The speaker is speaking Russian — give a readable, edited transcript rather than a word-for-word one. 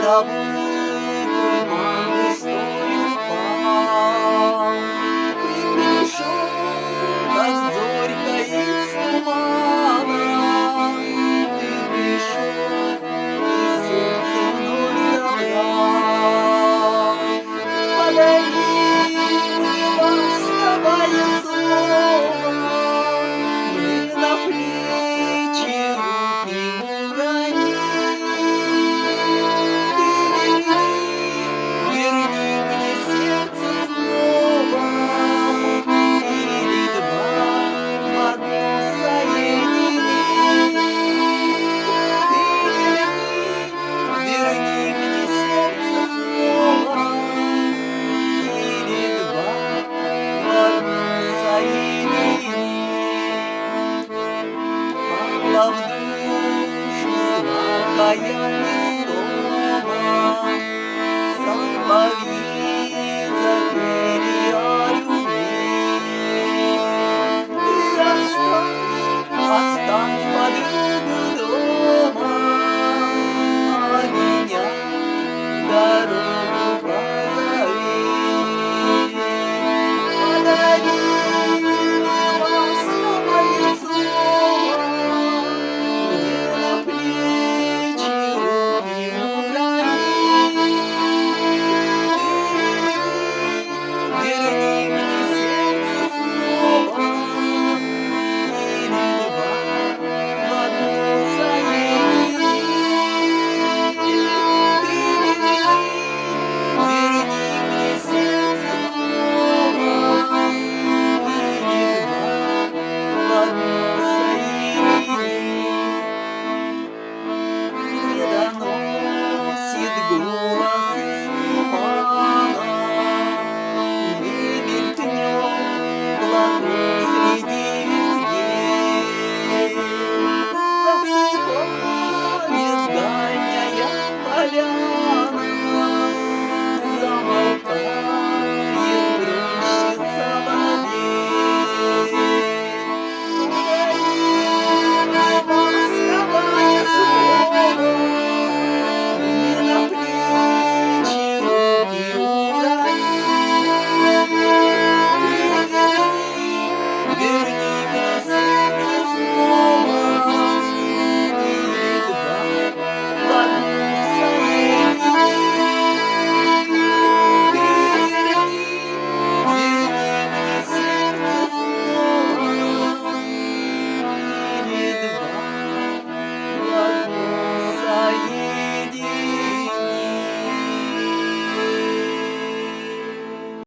грозовой туман густой упал, и пришел, как зорька из тумана. Ты пришел, и сердце вновь забрал. Подари мне ласковое слово, мне на плечи руки урони. Верни мне сердце снова, или два в одно соедини. Верни мне сердце снова, или два в одно соедини. Пала в душу сладкая